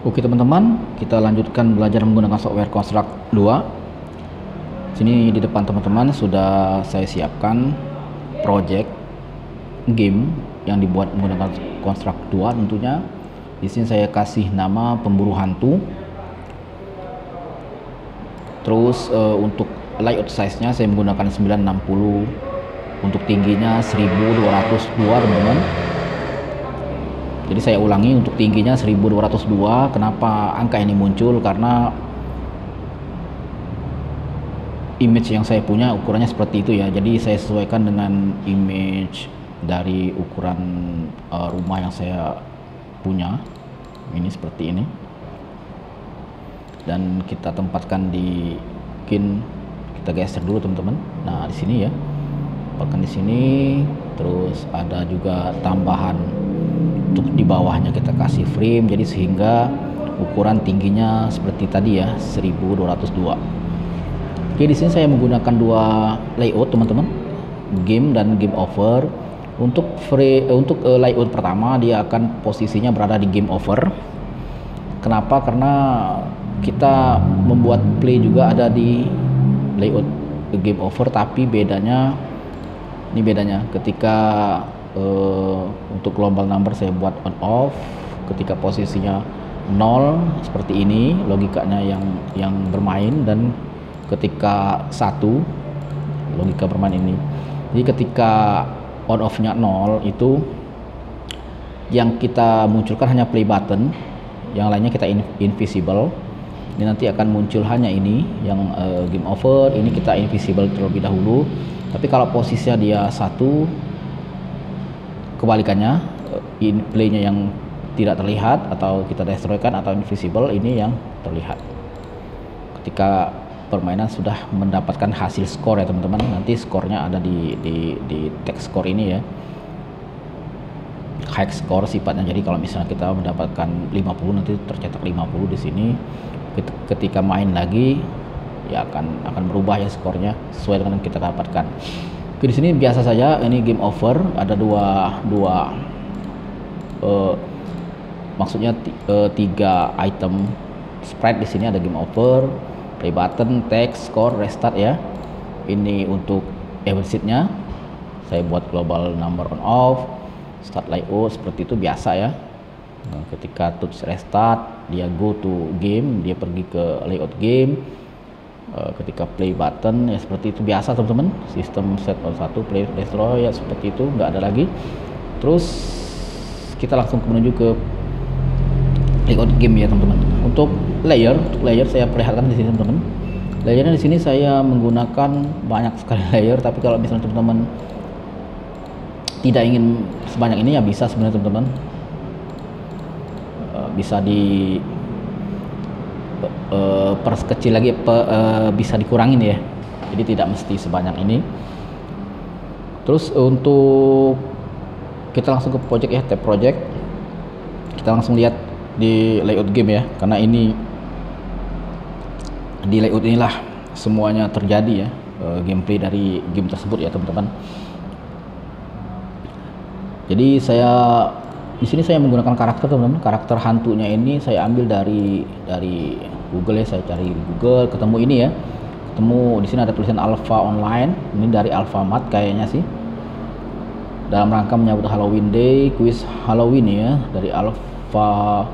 Oke teman-teman, kita lanjutkan belajar menggunakan software Construct 2. Sini di depan teman-teman sudah saya siapkan project game yang dibuat menggunakan Construct 2 tentunya. Di sini saya kasih nama pemburu hantu. Terus untuk layout size-nya saya menggunakan 960, untuk tingginya 1202 teman-teman. Jadi saya ulangi, untuk tingginya 1202. Kenapa angka ini muncul? Karena image yang saya punya ukurannya seperti itu ya. Jadi saya sesuaikan dengan image dari ukuran rumah yang saya punya. Ini seperti ini. Dan kita tempatkan di kin, kita geser dulu teman-teman. Nah, di sini ya. Tempatkan di sini. Terus ada juga tambahan untuk di bawahnya kita kasih frame, jadi sehingga ukuran tingginya seperti tadi ya, 1202. Oke, di sini saya menggunakan dua layout teman-teman, game dan game over. Untuk layout pertama dia akan posisinya berada di game over. Kenapa? Karena kita membuat play juga ada di layout game over, tapi bedanya ini bedanya ketika untuk global number saya buat on off, ketika posisinya 0 seperti ini logikanya yang bermain, dan ketika 1 logika bermain ini. Jadi ketika on off nya 0 itu yang kita munculkan hanya play button, yang lainnya kita invisible. Ini nanti akan muncul hanya ini yang game over, ini kita invisible terlebih dahulu. Tapi kalau posisinya dia 1, kebalikannya, playnya yang tidak terlihat atau kita destroykan atau invisible, ini yang terlihat ketika permainan sudah mendapatkan hasil skor ya teman-teman. Nanti skornya ada di text score ini ya, high score sifatnya. Jadi kalau misalnya kita mendapatkan 50, nanti tercetak 50 di sini. Ketika main lagi ya akan berubah ya skornya sesuai dengan yang kita dapatkan. Oke, di sini biasa saja ini game over, ada dua maksudnya 3 item sprite. Di sini ada game over, play button, text, score, restart ya. Ini untuk event sheet-nya saya buat global number on off, start layout seperti itu biasa ya. Nah, ketika touch restart dia go to game, dia pergi ke layout game. Ketika play button ya seperti itu biasa teman-teman, sistem set on 1 play destroy ya seperti itu, nggak ada lagi. Terus kita langsung menuju ke layout game ya teman-teman. Untuk layer saya perlihatkan di sini teman-teman. Layernya di sini saya menggunakan banyak sekali layer, tapi kalau misalnya teman-teman tidak ingin sebanyak ini ya bisa sebenarnya teman-teman, bisa di perkecil lagi, bisa dikurangin ya, jadi tidak mesti sebanyak ini. Terus untuk kita langsung ke project ya, tab project, kita langsung lihat di layout game ya, karena ini di layout inilah semuanya terjadi ya, gameplay dari game tersebut ya teman-teman. Jadi di sini saya menggunakan karakter teman-teman. Karakter hantunya ini saya ambil dari Google ya, saya cari di Google, ketemu ini ya. Ketemu di sini ada tulisan Alpha Online. Ini dari Alfamart kayaknya sih. Dalam rangka menyambut Halloween Day, kuis Halloween ya, dari Alfamart.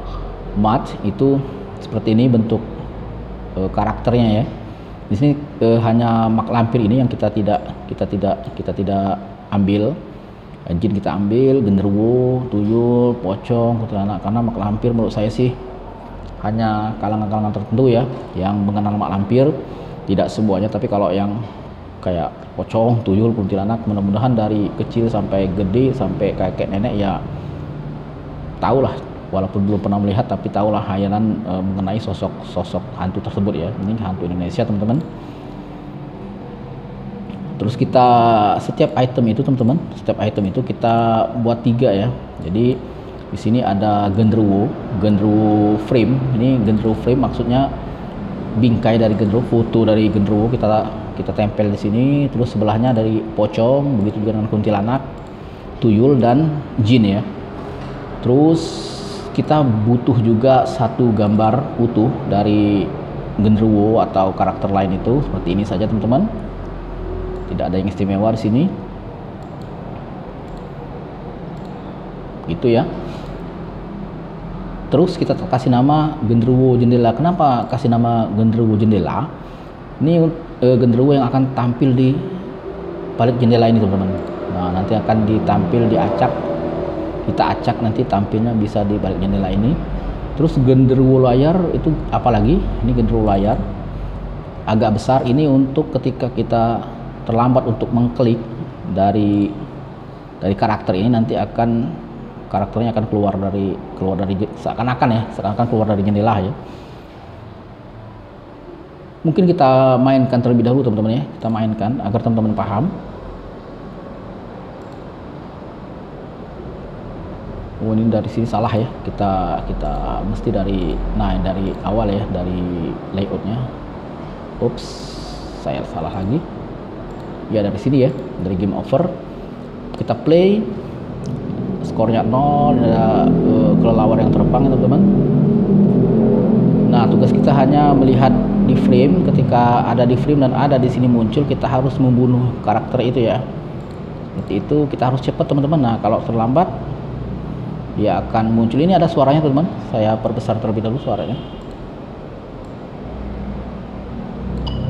Itu seperti ini bentuk karakternya ya. Di sini hanya mak lampir ini yang kita tidak ambil. Jin kita ambil, genderuwo, tuyul, pocong, kuntilanak. Karena mak lampir menurut saya sih hanya kalangan-kalangan tertentu ya yang mengenal mak lampir, tidak semuanya. Tapi kalau yang kayak pocong, tuyul, kuntilanak, mudah-mudahan dari kecil sampai gede sampai kakek nenek ya tahulah, walaupun belum pernah melihat tapi tahulah hayalan mengenai sosok hantu tersebut ya. Ini hantu Indonesia teman-teman. Terus kita setiap item itu teman-teman, setiap item itu kita buat 3 ya. Jadi di sini ada genderuwo frame. Ini genderuwo frame maksudnya bingkai dari genderuwo, foto dari genderuwo kita tempel di sini. Terus sebelahnya dari pocong, begitu juga dengan kuntilanak, tuyul dan jin ya. Terus kita butuh juga satu gambar utuh dari genderuwo atau karakter lain itu, seperti ini saja teman-teman. Tidak ada yang istimewa di sini. Gitu ya. Terus kita kasih nama genderuwo jendela. Kenapa kasih nama genderuwo jendela? Ini genderuwo yang akan tampil di balik jendela ini teman-teman. Nah, nanti akan ditampil diacak. Kita acak nanti tampilnya bisa di balik jendela ini. Terus genderuwo layar itu apalagi? Ini genderuwo layar agak besar, ini untuk ketika kita terlambat untuk mengklik dari karakter ini, nanti karakternya akan keluar dari seakan-akan keluar dari jendela ya. Mungkin kita mainkan terlebih dahulu teman-teman ya, kita mainkan agar teman-teman paham. Oh, ini dari sini salah ya, kita mesti dari awal ya, dari layoutnya. Ups, saya salah lagi ya. Dari sini ya, dari game over kita play, skornya 0, ada kelelawar yang terbang ya teman-teman. Nah, tugas kita hanya melihat di frame. Ketika ada di frame dan ada di sini muncul, kita harus membunuh karakter itu ya. Seperti itu, kita harus cepat teman-teman. Nah, kalau terlambat dia akan muncul. Ini ada suaranya teman-teman, saya perbesar terlebih dahulu suaranya.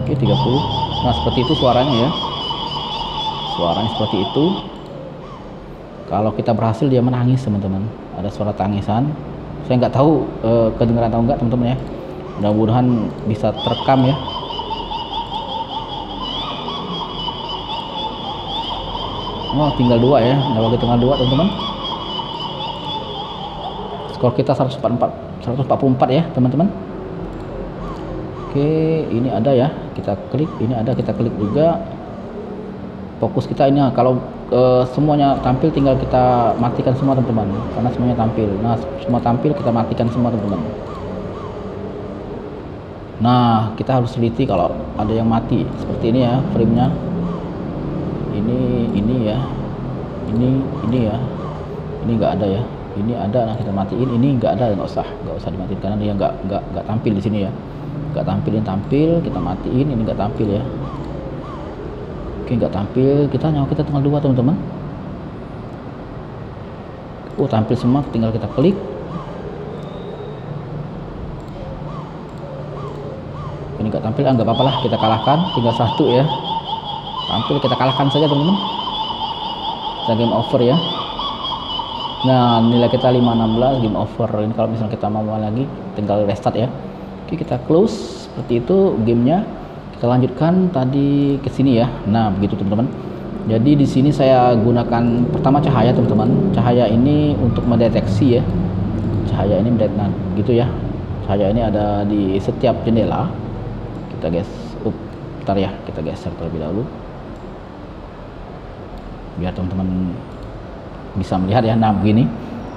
Oke, 30. Nah, seperti itu suaranya ya, suaranya seperti itu. Kalau kita berhasil dia menangis teman-teman, ada suara tangisan. Saya nggak tahu kedengeran atau enggak teman-teman ya, mudah-mudahan bisa terekam ya. Oh, tinggal 2 ya, tinggal 2 teman-teman. Skor kita 144 ya teman-teman. Oke, ini ada ya, kita klik, ini ada, kita klik juga. Fokus kita ini, kalau semuanya tampil tinggal kita matikan semua teman-teman, karena semuanya tampil. Nah, semua tampil kita matikan semua teman-teman. Nah, kita harus teliti kalau ada yang mati seperti ini ya framenya. Ini ya, ini ya, ini nggak ada ya, ini ada. Nah, kita matiin, ini nggak ada, nggak usah dimatiin karena dia nggak tampil di sini ya, nggak tampil. Ini tampil, kita matiin, ini nggak tampil ya. Oke, nggak tampil, nyawa kita tinggal 2 teman-teman. Oh, tampil semua, tinggal kita klik. Ini nggak tampil, nggak apa-apa lah, kita kalahkan, tinggal 1 ya. Tampil, kita kalahkan saja teman-teman. Kita game over ya. Nah, nilai kita 516, game over. Ini kalau misalnya kita mau lagi tinggal restart ya. Oke, kita close. Seperti itu gamenya. Kita lanjutkan tadi ke sini ya. Nah, begitu teman-teman. Jadi di sini saya gunakan pertama cahaya teman-teman. Cahaya ini untuk mendeteksi ya. Cahaya ini nah, gitu ya. Cahaya ini ada di setiap jendela. Kita bentar ya, kita geser terlebih dahulu biar teman-teman bisa melihat ya. Nah, begini.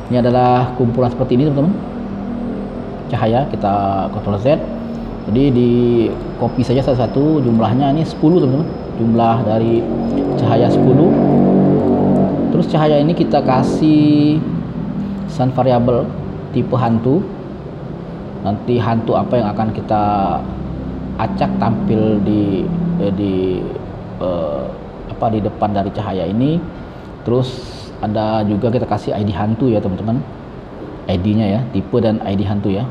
Ini adalah kumpulan seperti ini teman-teman. Cahaya, kita Ctrl Z. Jadi di copy saja satu-satu, jumlahnya ini 10 teman-teman, jumlah dari cahaya 10. Terus cahaya ini kita kasih sun variable tipe hantu. Nanti hantu apa yang akan kita acak tampil di depan dari cahaya ini. Terus ada juga kita kasih ID hantu ya teman-teman, ID-nya ya, tipe dan ID hantu ya.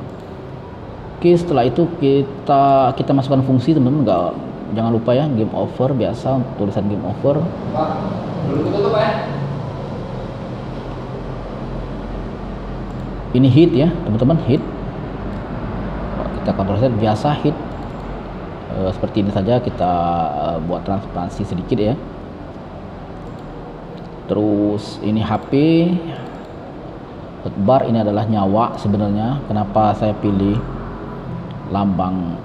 Oke, setelah itu kita masukkan fungsi teman-teman. Jangan lupa ya, game over biasa, tulisan game over. Ini hit ya teman-teman, hit. Kita Ctrl Z biasa hit. Seperti ini saja, kita buat transparansi sedikit ya. Terus ini HP, hotbar ini adalah nyawa sebenarnya. Kenapa saya pilih lambang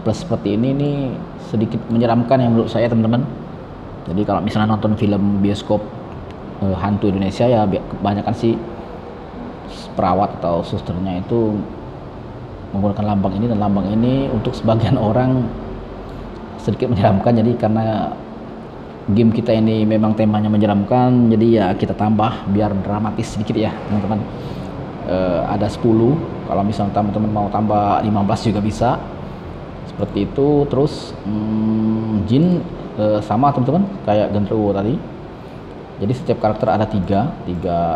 plus seperti ini sedikit menyeramkan ya menurut saya teman-teman. Jadi kalau misalnya nonton film bioskop hantu Indonesia ya, kebanyakan sih perawat atau susternya itu menggunakan lambang ini, dan lambang ini untuk sebagian orang sedikit menyeramkan. Jadi karena game kita ini memang temanya menyeramkan, jadi ya kita tambah biar dramatis sedikit ya teman-teman. ada 10. Kalau misalnya teman-teman mau tambah 15 juga bisa seperti itu. Terus jin sama teman-teman kayak genderuwo tadi. Jadi setiap karakter ada tiga,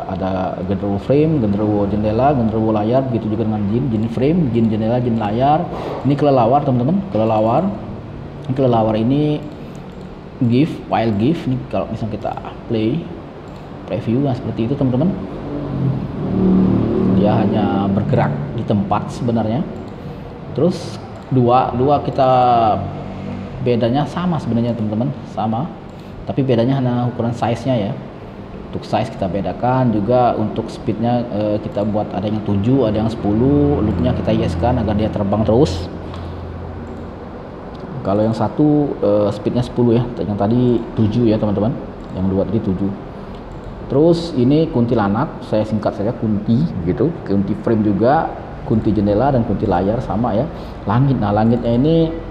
ada genderuwo frame, genderuwo jendela, genderuwo layar. Begitu juga dengan jin frame, jin jendela, jin layar. Ini kelelawar teman-teman, kelelawar ini gift, wild gift. Ini kalau misalnya kita preview seperti itu teman-teman. Dia hanya bergerak di tempat sebenarnya. Terus dua kita bedanya sama sebenarnya teman-teman, sama. Tapi bedanya hanya ukuran size-nya ya. Untuk size kita bedakan, juga untuk speednya kita buat ada yang 7, ada yang 10. Loopnya kita yes-kan agar dia terbang terus. Kalau yang satu speednya 10 ya, yang tadi 7 ya teman-teman, yang dua tadi 7. Terus ini kuntilanak, saya singkat saja kunti gitu. Kunti frame juga, kunti jendela dan kunti layar sama ya. Langit, nah langitnya ini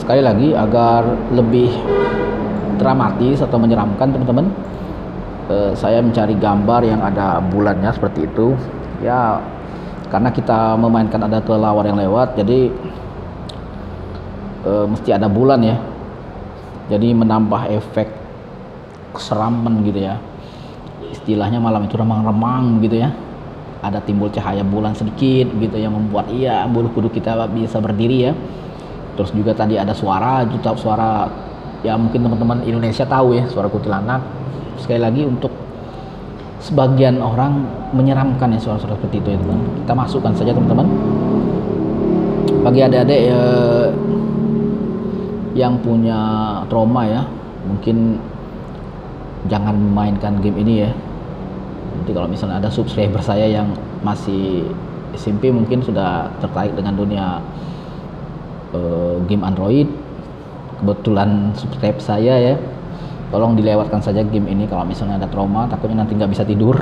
sekali lagi agar lebih dramatis atau menyeramkan teman-teman, saya mencari gambar yang ada bulannya seperti itu ya, karena kita memainkan ada kelelawar yang lewat, jadi mesti ada bulan ya. Jadi menambah efek keseraman gitu ya, istilahnya malam itu remang-remang gitu ya, ada timbul cahaya bulan sedikit gitu yang membuat bulu kuduk kita bisa berdiri ya. Terus juga tadi ada suara ya, mungkin teman-teman Indonesia tahu ya, suara kuntilanak. Sekali lagi untuk sebagian orang menyeramkan ya suara-suara seperti itu ya teman. Kita masukkan saja teman-teman. Bagi adik-adik yang punya trauma ya, mungkin jangan memainkan game ini ya. Nanti kalau misalnya ada subscriber saya yang masih SMP mungkin sudah tertarik dengan dunia game Android, kebetulan subscribe saya ya, tolong dilewatkan saja game ini kalau misalnya ada trauma, takutnya nanti nggak bisa tidur.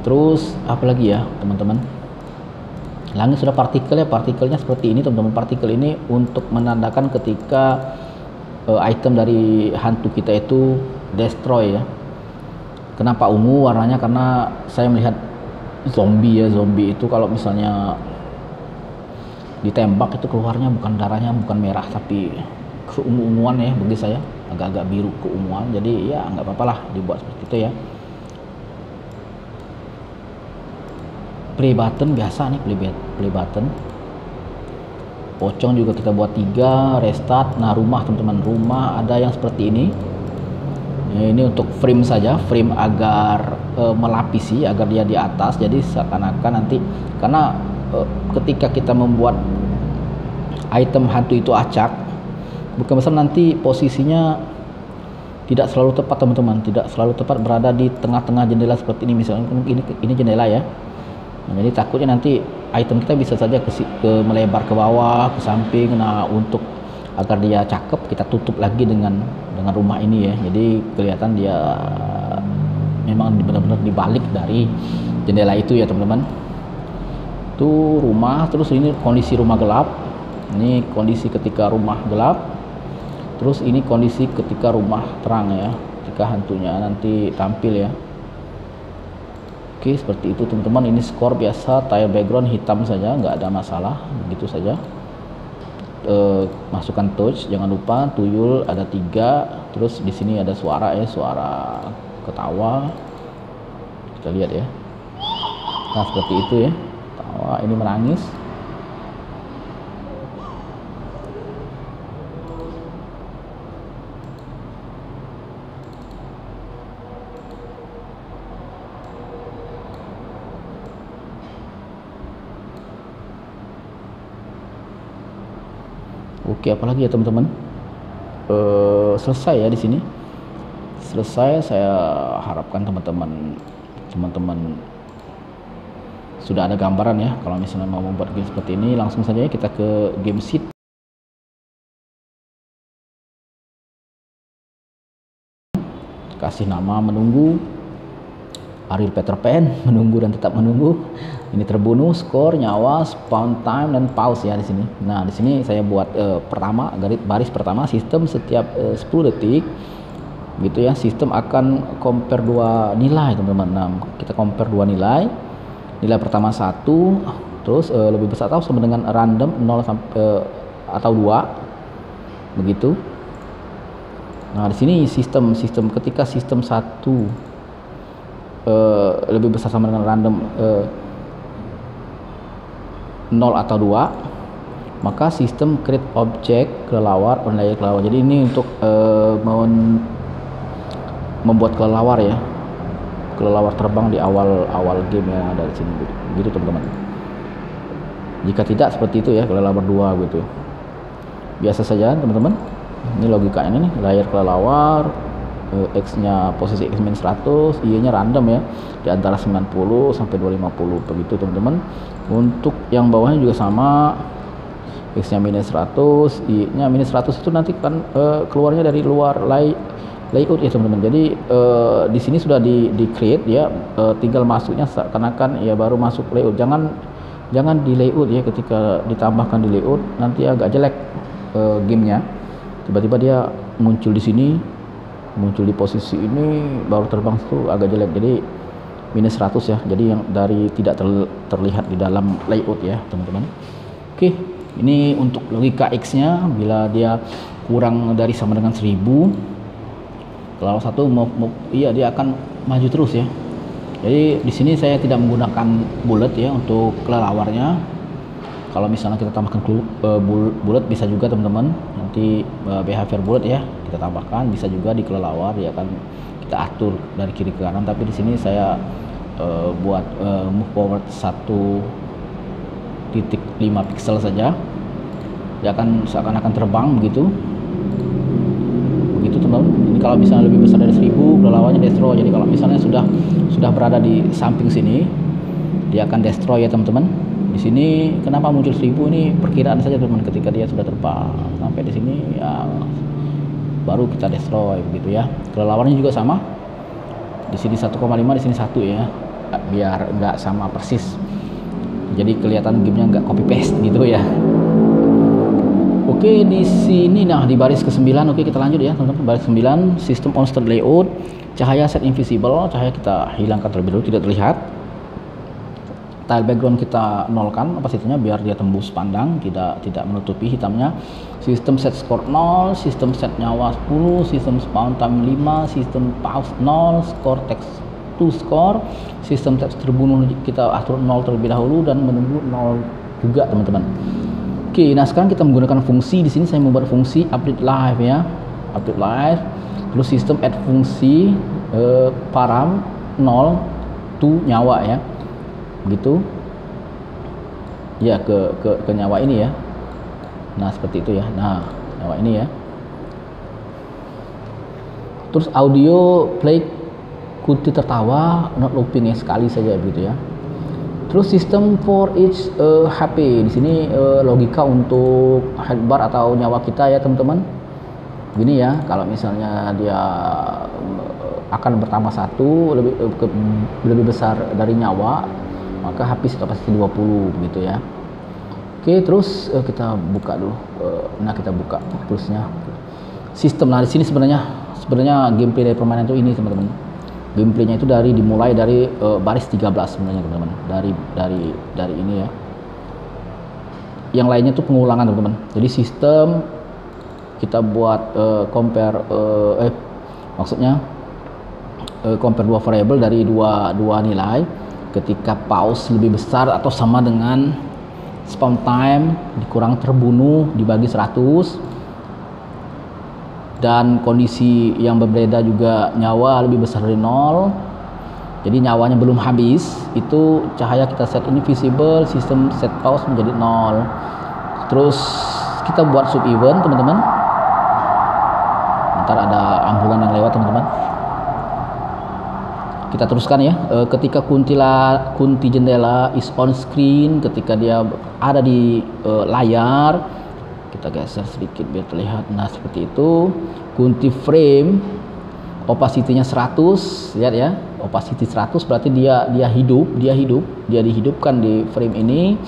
Terus apalagi ya teman-teman, langit sudah partikelnya seperti ini teman-teman. Partikel ini untuk menandakan ketika item dari hantu kita itu destroy ya. Kenapa ungu warnanya? Karena saya melihat zombie itu kalau misalnya ditembak itu keluarnya bukan darahnya, bukan merah, tapi keungu-unguan ya, bagi saya agak-agak biru keunguan. Jadi ya nggak apa-apa lah dibuat seperti itu ya. Play button biasa nih, play button. Pocong juga kita buat 3, restart. Nah rumah teman-teman, rumah ada yang seperti ini ya, ini untuk frame saja, frame agar melapisi agar dia di atas, jadi seakan-akan nanti, karena ketika kita membuat item hantu itu acak, bukan besar nanti posisinya tidak selalu tepat teman-teman, tidak selalu tepat berada di tengah-tengah jendela seperti ini. Misalnya ini jendela ya. Nah, jadi takutnya nanti item kita bisa saja melebar ke bawah, ke samping. Nah, untuk agar dia cakep, kita tutup lagi dengan rumah ini ya. Jadi kelihatan dia memang benar-benar dibalik dari jendela itu ya teman-teman. Itu rumah. Terus ini kondisi rumah gelap. Ini kondisi ketika rumah gelap. Terus ini kondisi ketika rumah terang ya, ketika hantunya nanti tampil ya. Oke, seperti itu teman-teman. Ini skor biasa, tile background hitam saja, nggak ada masalah, begitu saja. Masukkan touch, jangan lupa tuyul ada 3. Terus di sini ada suara ya, suara ketawa. Kita lihat ya. Nah seperti itu ya, ketawa, ini menangis. Oke, apalagi ya teman-teman, selesai ya di sini. Selesai, saya harapkan teman-teman sudah ada gambaran ya. Kalau misalnya mau membuat game seperti ini, langsung saja kita ke game sheet. Kasih nama menunggu, Ariel Peter Pan, menunggu dan tetap menunggu. Ini terbunuh, skor, nyawa, spawn time, dan pause ya di sini. Nah di sini saya buat pertama, baris pertama, sistem setiap 10 detik gitu ya. Sistem akan compare dua nilai teman-teman. Nah, kita compare dua nilai. Nilai pertama 1, terus lebih besar atau sama dengan random 0 sampai atau 2 begitu. Nah, di sini sistem ketika sistem 1 lebih besar sama dengan random 0 atau 2, maka sistem create object kelelawar on layer kelelawar. Jadi ini untuk membuat kelelawar ya, kelelawar terbang di awal game ya, dari sini gitu teman-teman. Jika tidak seperti itu ya, kelelawar 2 gitu. Biasa saja teman-teman. Ini logikanya nih, layar kelelawar, X-nya posisi X min 100, Y-nya random ya, di antara 90 sampai 250 begitu teman-teman. Untuk yang bawahnya juga sama, X-nya minus 100, Y-nya minus 100 itu nanti kan keluarnya dari luar layout ya teman-teman. Jadi di sini sudah di create ya, tinggal masuknya seakan-akan ya baru masuk layout. Jangan di layout ya, ketika ditambahkan di layout nanti agak jelek gamenya. Tiba-tiba dia muncul di sini, muncul di posisi ini, baru terbang itu agak jelek. Jadi minus 100 ya, jadi yang dari tidak terlihat di dalam layout ya teman-teman. Oke, ini untuk logika X nya, bila dia kurang dari sama dengan 1000, kalau satu iya dia akan maju terus ya. Jadi di sini saya tidak menggunakan bullet ya untuk kelelawarnya. Kalau misalnya kita tambahkan bullet bisa juga teman-teman, nanti behavior bullet ya kita tambahkan, bisa juga di kelelawar ya kan, kita atur dari kiri ke kanan. Tapi di sini saya buat move forward 1.5 pixel saja, dia akan seakan-akan terbang begitu teman-teman. Ini kalau misalnya lebih besar dari 1000, kelelawarnya destroy. Jadi kalau misalnya sudah berada di samping sini, dia akan destroy ya teman-teman. Di sini kenapa muncul 1000 ini perkiraan saja teman-teman. Ketika dia sudah terbang sampai di sini ya baru kita destroy begitu ya. Kelelawarnya juga sama. Di sini 1,5, di sini 1 ya. Biar enggak sama persis. Jadi kelihatan gamenya enggak copy paste gitu ya. Oke, di sini nah di baris ke-9, oke kita lanjut ya teman-teman. Baris 9, sistem on state layout, cahaya set invisible, cahaya kita hilangkan terlebih dahulu, tidak terlihat. Tile background kita nolkan opacity-nya biar dia tembus pandang, tidak menutupi hitamnya. Sistem set score 0, sistem set nyawa 10, sistem spawn time 5, sistem pause 0, score text to score, sistem teks terbunuh kita atur 0 terlebih dahulu dan menunggu 0 juga teman-teman. Oke, nah sekarang kita menggunakan fungsi. Di sini saya membuat fungsi update live ya, update live. Terus sistem add fungsi param 0 to nyawa ya, begitu ya, ke nyawa ini ya. Nah seperti itu ya, nah nyawa ini ya. Terus audio play kunti tertawa not looping ya, sekali saja begitu ya. Terus sistem for each HP, di sini logika untuk headbar atau nyawa kita ya teman-teman. Begini ya, kalau misalnya dia akan bertambah 1 lebih besar dari nyawa, maka habis pasti 20 begitu ya. Oke, terus kita buka dulu. Nah kita buka terusnya sistem. Nah di sini sebenarnya gameplay dari permainan itu ini teman-teman. Gameplaynya itu dimulai dari baris 13 sebenarnya teman-teman. Dari ini ya. Yang lainnya itu pengulangan teman-teman. Jadi sistem kita buat compare maksudnya compare dua variabel dari dua nilai. Ketika pause lebih besar atau sama dengan spawn time dikurang terbunuh dibagi 100, dan kondisi yang berbeda juga nyawa lebih besar dari 0, jadi nyawanya belum habis, itu cahaya kita set invisible, sistem set pause menjadi 0. Terus kita buat sub event teman-teman. Ntar ada ambulan yang lewat teman-teman. Kita teruskan ya, ketika kunti jendela is on screen, ketika dia ada di layar, kita geser sedikit biar terlihat. Nah seperti itu. Kunti frame opacity-nya 100, lihat ya, opacity 100 berarti dia dihidupkan di frame ini.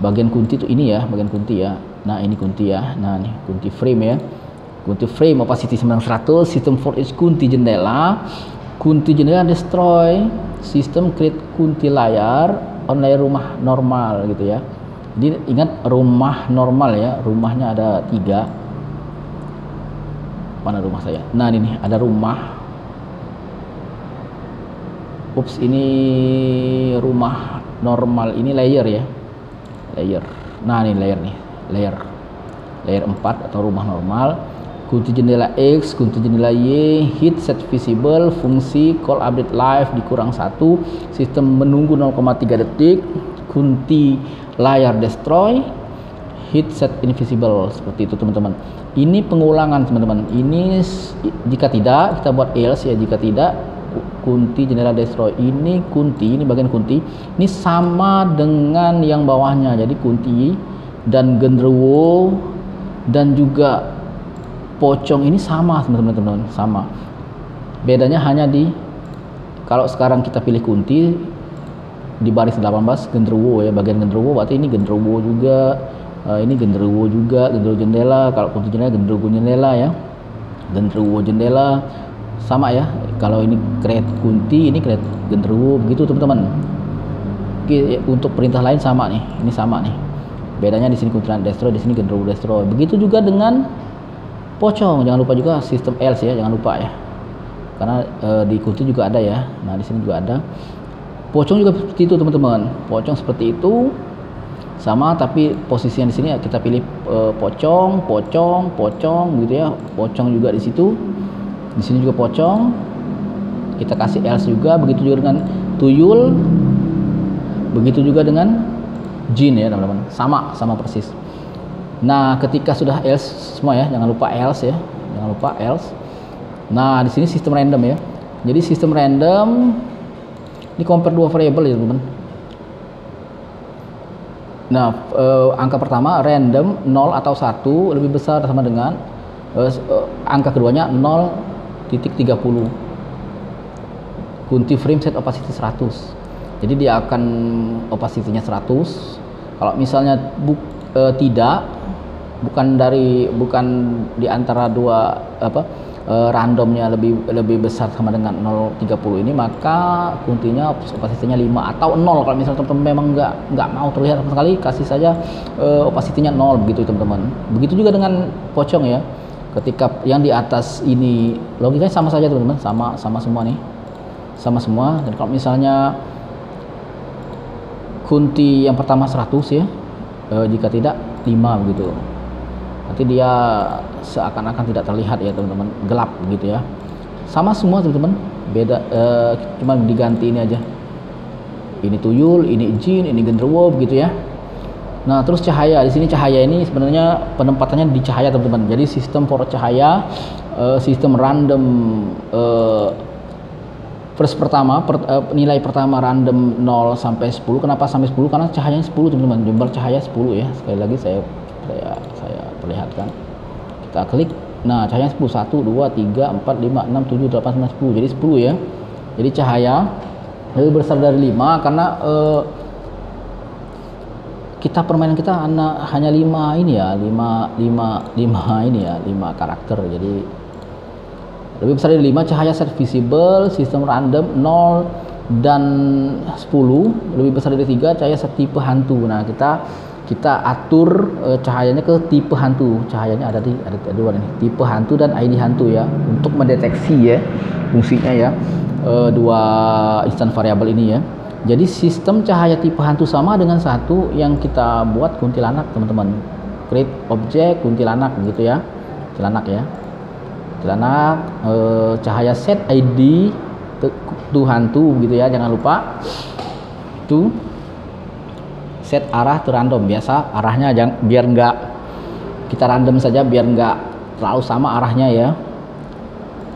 Bagian kunti itu ini ya, bagian kunti ya. Nah ini kunti ya, nah ini kunti frame ya. Kunti frame opacity 900, sistem for each kunti jendela destroy, sistem create kunti layar on layer rumah normal gitu ya. Jadi ingat rumah normal ya, rumahnya ada 3. Mana rumah saya? Nah ini nih, ada rumah. Ups, ini rumah normal, ini layer ya, layer. Nah ini layer nih, layer 4 atau rumah normal. Kunti jendela X, kunti jendela Y, hit set visible, fungsi call update live dikurang 1, sistem menunggu 0,3 detik, kunti layar destroy, hit set invisible. Seperti itu teman-teman. Ini pengulangan teman-teman. Ini jika tidak kita buat else ya, jika tidak kunti jendela destroy. Ini kunti, ini bagian kunti, ini sama dengan yang bawahnya. Jadi kunti dan genderuwo dan juga pocong ini sama teman-teman, sama. Bedanya hanya di kalau sekarang kita pilih kunti di baris 18 genderuwo ya, bagian genderuwo berarti ini genderuwo juga, ini genderuwo juga, genderuwo jendela. Kalau kunti jendela genderuwo jendela ya, genderuwo jendela sama ya. Kalau ini create kunti, ini create genderuwo, begitu teman-teman. Untuk perintah lain sama nih, ini sama nih. Bedanya di sini kunti destroy, di sini genderuwo destroy. Begitu juga dengan pocong, jangan lupa juga sistem else ya, jangan lupa ya, karena di kunti juga ada ya. Nah di sini juga ada. Pocong juga seperti itu teman-teman, pocong seperti itu sama, tapi posisinya di sini kita pilih pocong gitu ya. Pocong juga di situ, di sini juga pocong, kita kasih else juga. Begitu juga dengan tuyul, begitu juga dengan jin ya teman-teman, sama persis. Nah, ketika sudah else semua ya, jangan lupa else ya, jangan lupa else. Nah, di sini sistem random ya. Jadi sistem random ini compare 2 variable ya teman-teman. Nah, angka pertama random 0 atau 1 lebih besar sama dengan angka keduanya 0.30. Kunti frame set opacity 100. Jadi dia akan opacity-nya 100. Kalau misalnya bukan di antara dua randomnya lebih besar sama dengan 0.30 ini, maka kuntinya opacity-nya 5 atau 0. Kalau misalnya teman-teman memang nggak mau terlihat sama sekali, kasih saja opacity-nya 0 begitu teman-teman. Begitu juga dengan pocong ya. Ketika yang di atas ini logikanya sama saja teman-teman, sama semua nih, sama semua. Dan kalau misalnya kunti yang pertama 100 ya, jika tidak 5 begitu, nanti dia seakan-akan tidak terlihat ya teman-teman, gelap gitu ya. Sama semua teman-teman, beda cuma diganti ini aja, ini tuyul, ini jin, ini genderuwo begitu ya. Nah terus cahaya, di sini cahaya ini sebenarnya penempatannya di cahaya teman-teman. Jadi sistem for cahaya, sistem random nilai pertama random 0 sampai 10. Kenapa sampai 10? Karena cahayanya 10 teman-teman, jumlah cahaya 10 ya. Sekali lagi saya perlihatkan. Kita klik. Nah, cahayanya 10. 1 2 3 4 5 6 7 8 9 10. Jadi 10 ya. Jadi cahaya lebih besar dari 5 karena permainan kita hanya 5 ini ya, 5 ini ya, 5 karakter. Jadi lebih besar dari 5. Cahaya set visible, sistem random 0 dan 10. Lebih besar dari 3. Cahaya set tipe hantu. Nah, kita atur cahayanya ke tipe hantu. Cahayanya ada dua nih, tipe hantu dan ID hantu ya, untuk mendeteksi ya fungsinya ya, dua instan variabel ini ya. Jadi sistem cahaya tipe hantu sama dengan satu yang kita buat kuntilanak teman-teman. Create object kuntilanak gitu ya, kuntilanak ya, kuntilanak. Cahaya set ID to hantu gitu ya, jangan lupa. Itu set arah to random, biasa arahnya biar nggak kita random saja, biar nggak terlalu sama arahnya ya.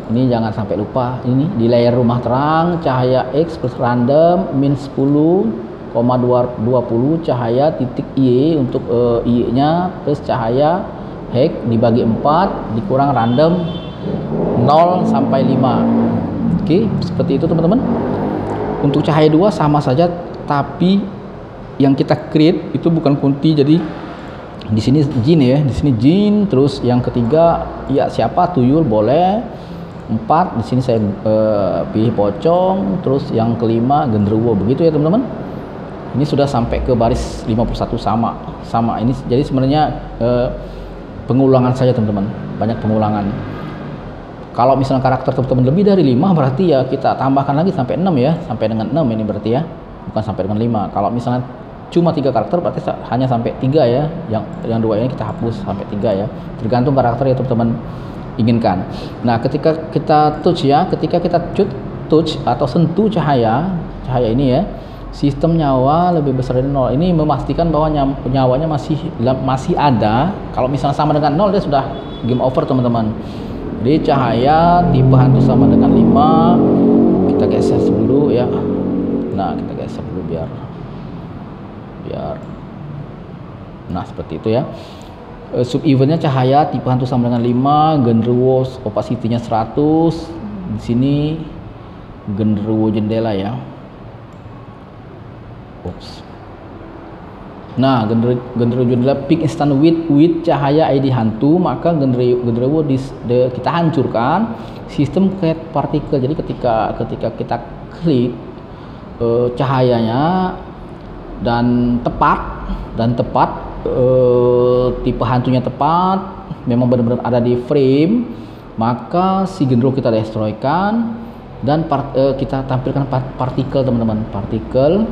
Ini jangan sampai lupa. Ini di layer rumah terang, cahaya X plus random min 10,20 cahaya titik Y untuk Y nya plus cahaya hex dibagi 4 dikurang random 0 sampai 5. Oke, seperti itu teman-teman. Untuk cahaya 2 sama saja, tapi yang kita create itu bukan kunti, jadi Di sini jin ya, di sini jin. Terus yang ketiga ya siapa, tuyul boleh. 4 di sini saya pilih pocong. Terus yang kelima genderuwo, begitu ya teman-teman. Ini sudah sampai ke baris 51 sama ini. Jadi sebenarnya pengulangan saja teman-teman, banyak pengulangan. Kalau misalnya karakter teman-teman lebih dari 5 berarti ya kita tambahkan lagi sampai 6 ya, sampai dengan 6 ini berarti ya, bukan sampai dengan 5. Kalau misalnya cuma 3 karakter berarti hanya sampai 3 ya, yang 2 ini kita hapus sampai 3 ya, tergantung karakter yang teman-teman inginkan. Nah ketika kita touch ya, ketika kita touch atau sentuh cahaya ini ya, sistem nyawa lebih besar dari 0. Ini memastikan bahwa nyawanya masih ada. Kalau misalnya sama dengan 0 dia sudah game over teman-teman. Jadi cahaya tipe hantu sama dengan 5. Kita geser dulu ya. Nah kita geser dulu biar nah seperti itu ya. Sub eventnya cahaya tipe hantu sama dengan 5. genderuwo opacity-nya 100. Di sini genderuwo jendela ya. Nah genderuwo jendela peak instant with cahaya ID hantu, maka genderuwo kita hancurkan sistem create particle. Jadi ketika kita klik cahayanya dan tepat tipe hantunya tepat, memang benar-benar ada di frame, maka si genderuwo kita destroykan dan kita tampilkan partikel teman-teman, partikel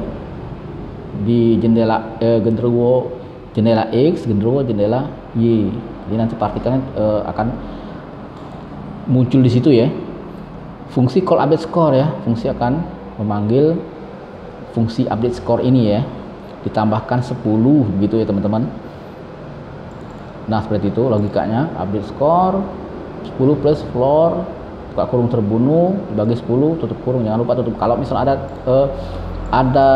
di jendela genderuwo jendela X, genderuwo jendela Y. Jadi nanti partikelnya akan muncul di situ ya. Fungsi call update score ya, fungsi akan memanggil fungsi update score ini ya, ditambahkan 10 gitu ya teman-teman. Nah seperti itu logikanya, update score 10 plus floor buka kurung terbunuh dibagi 10 tutup kurung, jangan lupa tutup. Kalau misalnya ada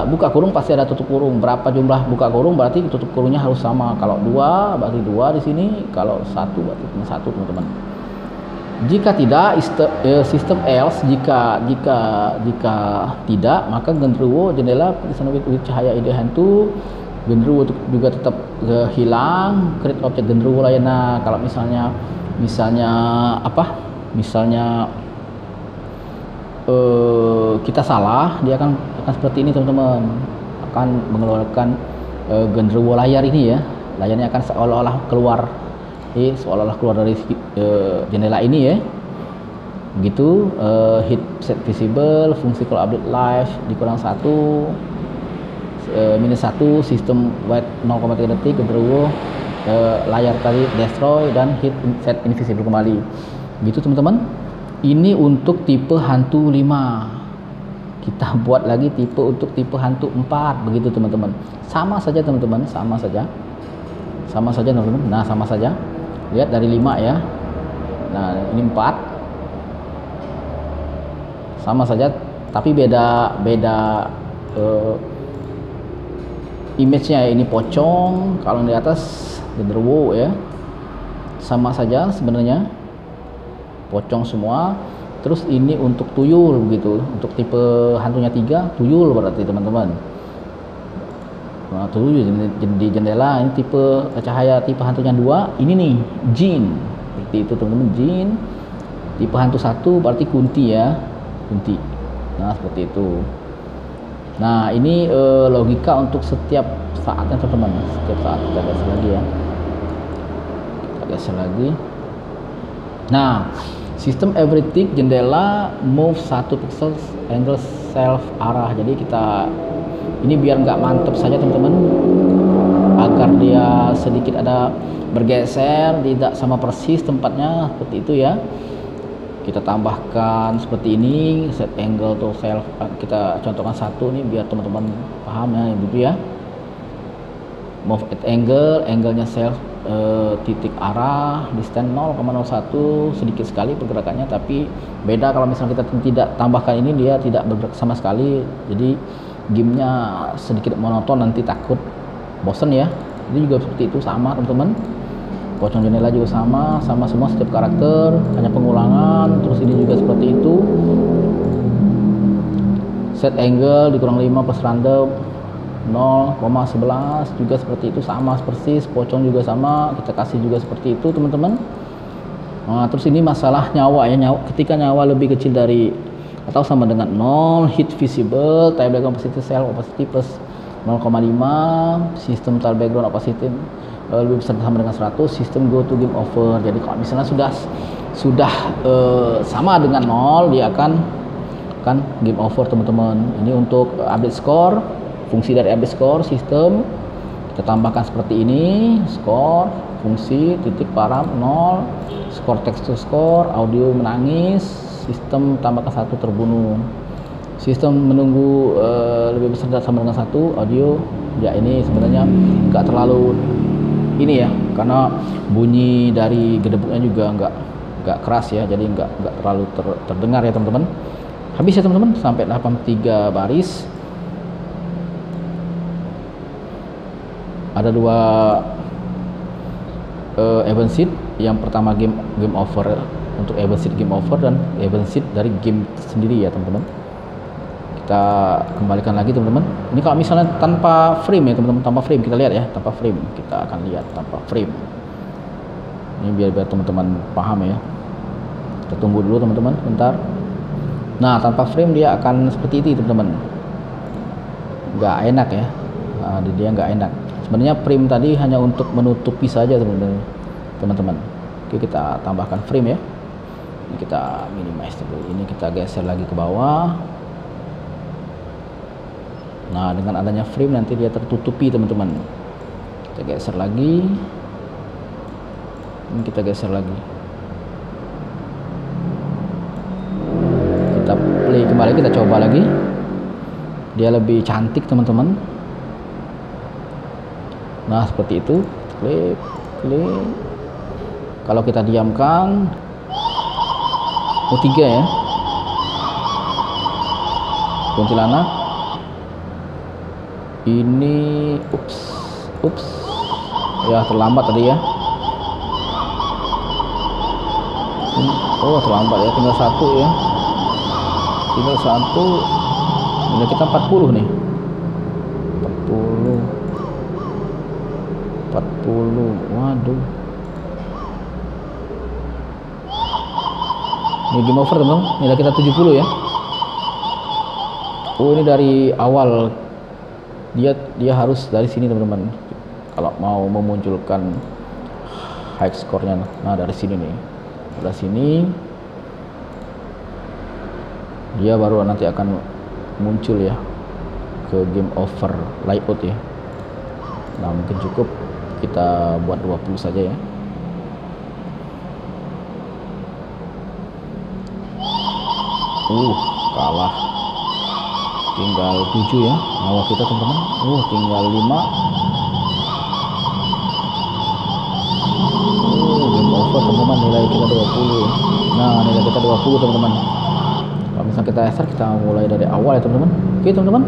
buka kurung pasti ada tutup kurung. Berapa jumlah buka kurung berarti tutup kurungnya harus sama. Kalau 2 berarti 2 di sini, kalau 1 berarti 1 teman-teman. Jika tidak, sistem else, jika tidak, maka genderuwo jendela with cahaya ide hantu, genderuwo juga tetap hilang, create object genderuwo lain. Nah kalau misalnya kita salah, dia akan seperti ini teman-teman, akan mengeluarkan genderuwo layar ini ya, layarnya akan seolah-olah keluar dari jendela ini ya, begitu. Hit set visible, fungsi call update live dikurang 1, minus 1, sistem wait 0,3 detik, genderuwo layar tadi destroy dan hit set invisible kembali, gitu teman-teman. Ini untuk tipe hantu 5. Kita buat lagi tipe untuk tipe hantu 4, begitu teman-teman. Sama saja teman-teman, sama saja teman-teman. Nah sama saja, lihat dari 5 ya. Nah ini 4, sama saja, tapi beda image-nya. Ini pocong, kalau di atas genderuwo ya, sama saja sebenarnya, pocong semua. Terus ini untuk tuyul begitu, untuk tipe hantunya 3 tuyul berarti teman-teman. Nah, tuyul di jendela. Ini tipe cahaya tipe hantunya 2, ini nih jin, seperti itu teman-teman, jin. Tipe hantu 1 berarti kunti ya, kunti. Nah seperti itu. Nah ini logika untuk setiap saatnya teman-teman, setiap saat. Kita geser lagi ya, kita geser lagi. Nah sistem everything jendela move 1 pixel angle self arah. Jadi kita ini biar nggak mantep saja teman-teman, agar dia sedikit ada bergeser, tidak sama persis tempatnya, seperti itu ya. Kita tambahkan seperti ini, set angle to self, kita contohkan 1 nih biar teman-teman paham ya, begitu ya. Move at angle, angle-nya self, titik arah, distance 0,01, sedikit sekali pergerakannya, tapi beda kalau misalnya kita tidak tambahkan ini, dia tidak bergerak sama sekali. Jadi gamenya sedikit monoton, nanti takut bosen ya. Ini juga seperti itu, sama teman-teman. Pocong jendela juga sama semua setiap karakter, hanya pengulangan. Terus ini juga seperti itu, set angle dikurang 5 plus random, 0,11 juga seperti itu, sama persis. Pocong juga sama, kita kasih juga seperti itu teman-teman. Nah, terus ini masalah nyawa ya, ketika nyawa lebih kecil dari atau sama dengan 0, hit visible, tile background opacity self opacity plus 0,5, sistem tile background opacity lebih besar sama dengan 100, sistem go to game over. Jadi kalau misalnya sudah sama dengan 0, dia akan game over teman-teman. Ini untuk update score, fungsi dari update score sistem kita tambahkan seperti ini, skor, fungsi, titik param 0, skor text to score, audio menangis, sistem tambahkan 1 terbunuh, sistem menunggu lebih besar sama dengan 1, audio ya ini sebenarnya nggak terlalu ini ya, karena bunyi dari gedebuknya juga nggak keras ya, jadi nggak terlalu terdengar ya teman-teman. Habis ya teman-teman, sampai 83 baris. Ada 2 event sheet. Yang pertama game over, untuk event sheet game over, dan event sheet dari game sendiri ya teman-teman. Kita kembalikan lagi teman-teman. Ini kalau misalnya tanpa frame ya teman-teman, tanpa frame kita lihat ya, tanpa frame kita akan lihat tanpa frame. Ini biar teman-teman paham ya. Kita tunggu dulu teman-teman, bentar. Nah, tanpa frame dia akan seperti itu teman-teman, nggak enak ya. Nah, dia nggak enak. Sebenarnya frame tadi hanya untuk menutupi saja teman-teman. Oke, kita tambahkan frame ya. Ini kita minimize dulu. Ini kita geser lagi ke bawah. Nah, dengan adanya frame nanti dia tertutupi teman-teman. Kita geser lagi. Ini kita geser lagi. Kita play kembali, kita coba lagi. Dia lebih cantik teman-teman. Nah, seperti itu. Klik. Kalau kita diamkan, 3 ya. Kuntilanak. Ini ups. Ya, terlambat tadi ya. Oh, terlambat ya, tinggal 1 ya. Tinggal 1. Nilai kita 40 nih. 40. Waduh. Ini game over teman-teman. Nilai kita 70 ya. Oh, ini dari awal. Dia harus dari sini teman-teman. Kalau mau memunculkan high score-nya. Nah, dari sini nih. Dari sini dia baru nanti akan muncul ya ke game over layout ya. Nah, mungkin cukup kita buat 20 saja ya. Kalah. Tinggal 7 ya nyawa kita teman-teman. Tinggal 5. Game over teman-teman, nilai kita 20 ya. Nah, nilai kita 20 teman-teman. Kalau misalnya kita start, kita mulai dari awal ya teman-teman. Oke teman-teman.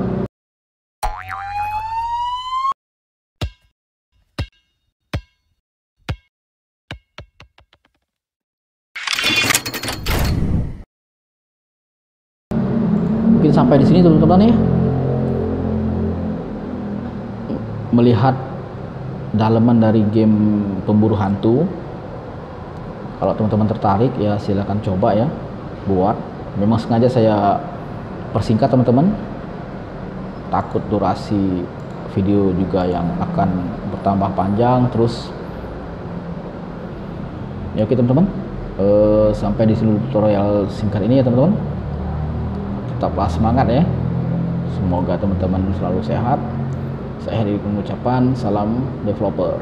Mungkin sampai di sini teman-teman ya. Melihat dalaman dari game pemburu hantu. Kalau teman-teman tertarik ya silahkan coba ya buat. Memang sengaja saya persingkat teman-teman, takut durasi video juga yang akan bertambah panjang terus ya. Oke teman-teman, sampai di sini tutorial singkat ini ya teman-teman. Tetaplah semangat ya, semoga teman-teman selalu sehat. Saya Heri mengucapkan salam developer.